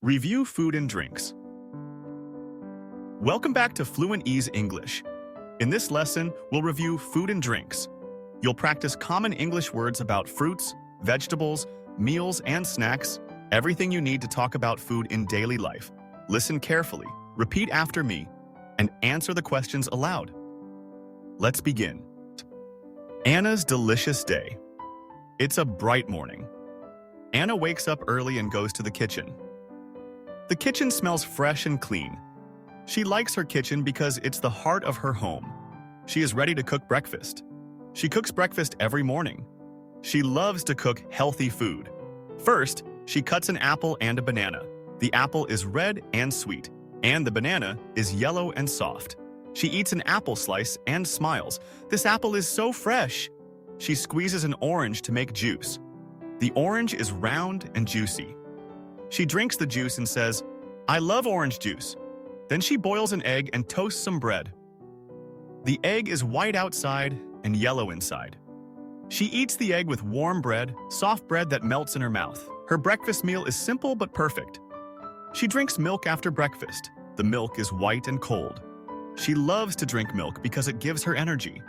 Review food and drinks. Welcome back to FluentEase English. In this lesson, we'll review food and drinks. You'll practice common English words about fruits, vegetables, meals, and snacks, everything you need to talk about food in daily life. Listen carefully, repeat after me, and answer the questions aloud. Let's begin. Anna's delicious day. It's a bright morning. Anna wakes up early and goes to the kitchen. The kitchen smells fresh and clean. She likes her kitchen because it's the heart of her home. She is ready to cook breakfast. She cooks breakfast every morning. She loves to cook healthy food. First, she cuts an apple and a banana. The apple is red and sweet, and the banana is yellow and soft. She eats an apple slice and smiles. This apple is so fresh. She squeezes an orange to make juice. The orange is round and juicy. She drinks the juice and says, "I love orange juice." Then she boils an egg and toasts some bread. The egg is white outside and yellow inside. She eats the egg with warm bread, soft bread that melts in her mouth. Her breakfast meal is simple but perfect. She drinks milk after breakfast. The milk is white and cold. She loves to drink milk because it gives her energy.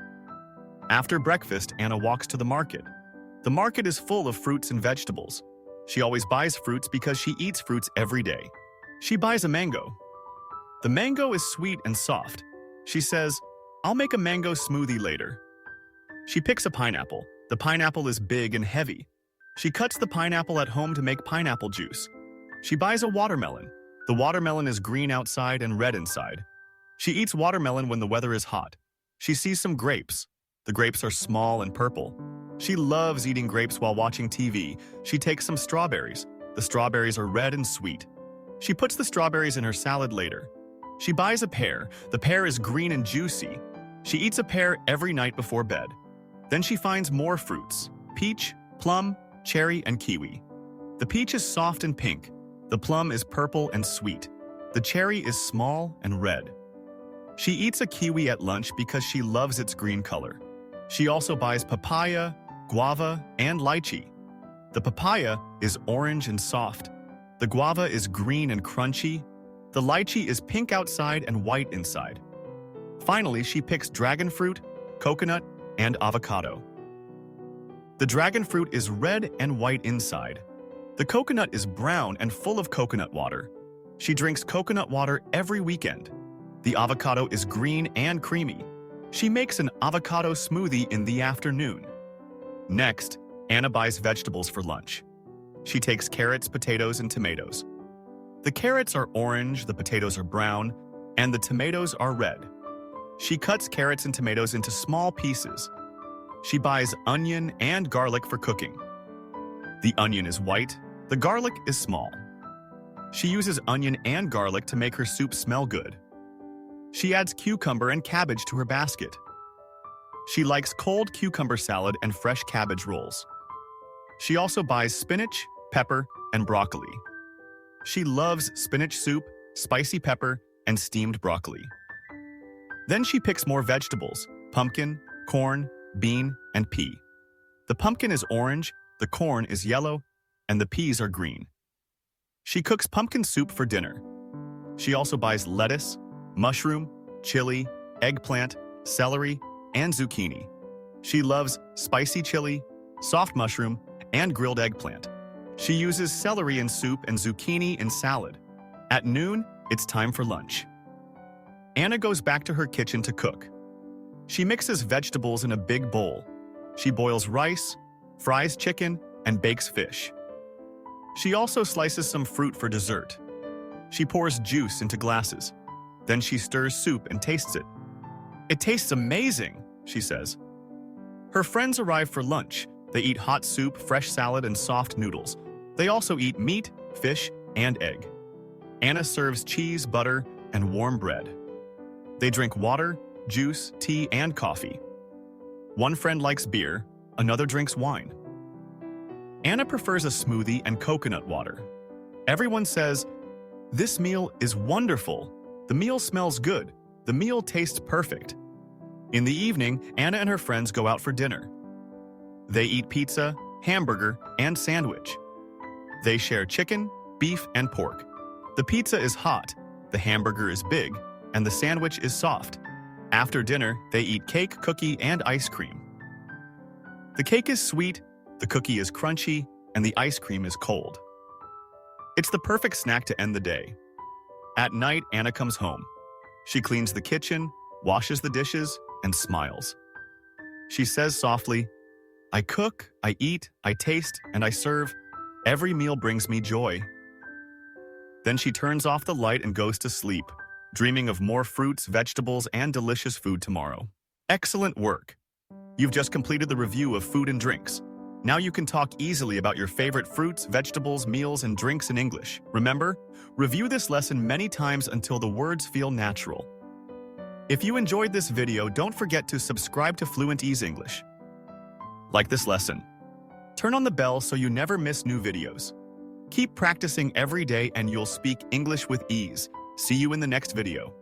After breakfast, Anna walks to the market. The market is full of fruits and vegetables. She always buys fruits because she eats fruits every day. She buys a mango. The mango is sweet and soft. She says, "I'll make a mango smoothie later." She picks a pineapple. The pineapple is big and heavy. She cuts the pineapple at home to make pineapple juice. She buys a watermelon. The watermelon is green outside and red inside. She eats watermelon when the weather is hot. She sees some grapes. The grapes are small and purple. She loves eating grapes while watching TV. She takes some strawberries. The strawberries are red and sweet. She puts the strawberries in her salad later. She buys a pear. The pear is green and juicy. She eats a pear every night before bed. Then she finds more fruits: peach, plum, cherry, and kiwi. The peach is soft and pink. The plum is purple and sweet. The cherry is small and red. She eats a kiwi at lunch because she loves its green color. She also buys papaya, guava, and lychee. The papaya is orange and soft. The guava is green and crunchy. The lychee is pink outside and white inside. Finally, she picks dragon fruit, coconut, and avocado. The dragon fruit is red and white inside. The coconut is brown and full of coconut water. She drinks coconut water every weekend. The avocado is green and creamy. She makes an avocado smoothie in the afternoon. Next, Anna buys vegetables for lunch. She takes carrots, potatoes, and tomatoes. The carrots are orange, the potatoes are brown, and the tomatoes are red. She cuts carrots and tomatoes into small pieces. She buys onion and garlic for cooking. The onion is white, the garlic is small. She uses onion and garlic to make her soup smell good. She adds cucumber and cabbage to her basket. She likes cold cucumber salad and fresh cabbage rolls. She also buys spinach, pepper, and broccoli. She loves spinach soup, spicy pepper, and steamed broccoli. Then she picks more vegetables: pumpkin, corn, bean, and pea. The pumpkin is orange, the corn is yellow, and the peas are green. She cooks pumpkin soup for dinner. She also buys lettuce, mushroom, chili, eggplant, celery, and zucchini. She loves spicy chili, soft mushroom, and grilled eggplant. She uses celery in soup and zucchini in salad. At noon, it's time for lunch. Anna goes back to her kitchen to cook. She mixes vegetables in a big bowl. She boils rice, fries chicken, and bakes fish. She also slices some fruit for dessert. She pours juice into glasses. Then she stirs soup and tastes it. "It tastes amazing," she says. Her friends arrive for lunch. They eat hot soup, fresh salad, and soft noodles. They also eat meat, fish, and egg. Anna serves cheese, butter, and warm bread. They drink water, juice, tea, and coffee. One friend likes beer, another drinks wine. Anna prefers a smoothie and coconut water. Everyone says, "This meal is wonderful. The meal smells good. The meal tastes perfect." In the evening, Anna and her friends go out for dinner. They eat pizza, hamburger, and sandwich. They share chicken, beef, and pork. The pizza is hot, the hamburger is big, and the sandwich is soft. After dinner, they eat cake, cookie, and ice cream. The cake is sweet, the cookie is crunchy, and the ice cream is cold. It's the perfect snack to end the day. At night, Anna comes home. She cleans the kitchen, washes the dishes, and smiles. She says softly, "I cook, I eat, I taste, and I serve. Every meal brings me joy." Then she turns off the light and goes to sleep, dreaming of more fruits, vegetables, and delicious food tomorrow. Excellent work! You've just completed the review of food and drinks. Now you can talk easily about your favorite fruits, vegetables, meals, and drinks in English. Remember, review this lesson many times until the words feel natural. If you enjoyed this video, don't forget to subscribe to FluentEase English. Like this lesson. Turn on the bell so you never miss new videos. Keep practicing every day and you'll speak English with ease. See you in the next video.